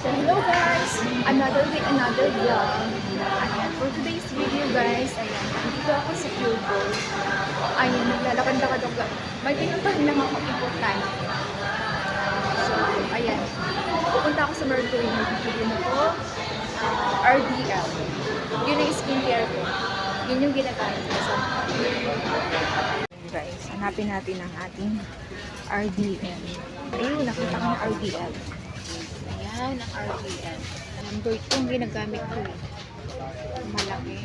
So hello guys! Another day, another vlog. Ayan, for today's video guys, ayan, nandito ako sa Pure Gold. Ayan, naglalakad-lakad ako. May pinuntahan lang ako importante. So, ayan. Pupunta ako sa Mercury. Nagbibili na ko. RDL. Yun yung skincare ko. Yun yung ginagamit ko sa guys, hanapin natin ang ating RDL. Ayun, nakita ko ng RDL. Ayan, ang RDL. Number 2 ang ginagamit ko eh. Malaki.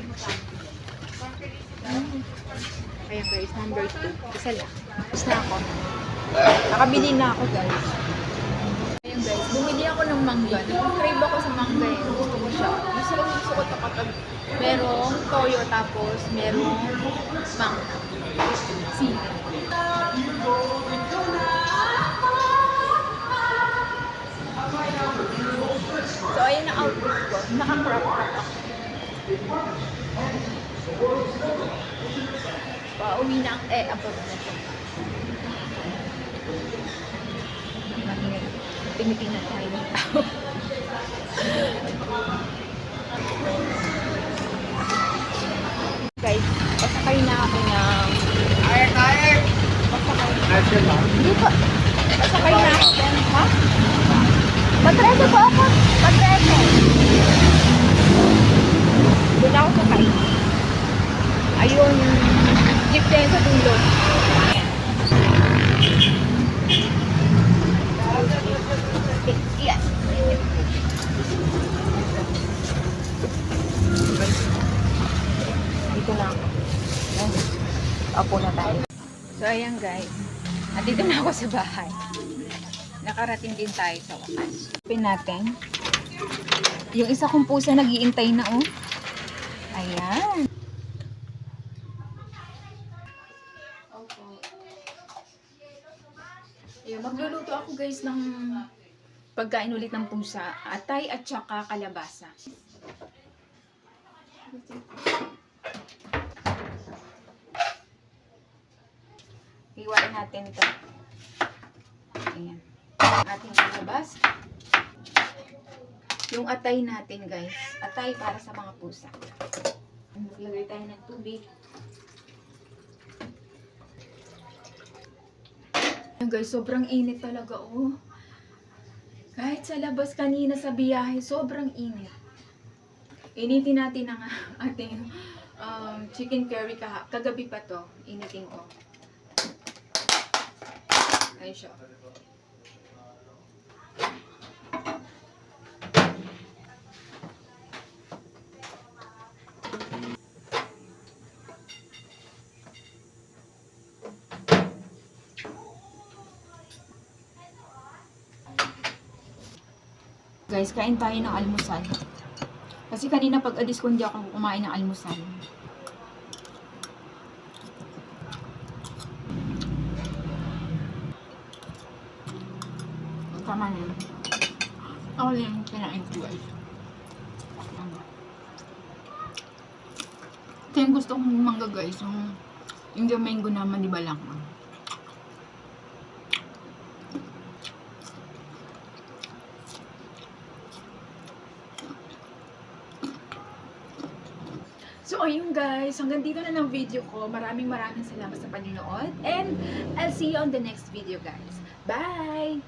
Ayan guys, number 2. Isa lang. Tapos na ako. Nakabili na ako guys. Ayan guys, bumili ako ng mangga. Nag-crave ako sa mangga eh. Gusto ko siya. Gusto ko ito kapag merong toyo tapos merong mangga. See? So, ayun ang outfit ko. Naka-crop top ako. Pauwi na ang abot na ito. Tinitingnan tayo ng tao. Guys, pasakay na ako ng... Pasakay. Hindi pa. Pasakay na ako. Ha? Patreso po ako. Patreso. Doon ako sakay. Ayun. Jeep na yun sa dulo. Yes. Dito na ako. Apo na tayo. So, ayan guys. Nandito na ako sa bahay. Nakarating din tayo sa wakas. Pin natin. Yung isa kong pusa nag-iintay na oh. Ayan. Ayan, magluluto ako guys ng pagkain ulit ng pusa. Atay at saka kalabasa. Hiwain natin ito. Ayan. Ating kalabasa. Yung atay natin guys. Atay para sa mga pusa. Maglagay tayo ng tubig. Ayan guys, sobrang init talaga oh. Kahit sa labas kanina sa biyahe, sobrang init. Initin natin ang ating chicken curry kagabi pa to. Initin ko. Ayun siya. Guys, kain tayo ng almusal. Kasi kanina pag alis ko hindi ako kumain ng almusal. Tama na yun. Ako na yung kinain ko guys. Ito yung gusto kong mangga guys. Yung mango naman di ba lang. So, ayun guys. Hanggang dito na ng video ko. Maraming salamat sa panonood. And I'll see you on the next video guys. Bye!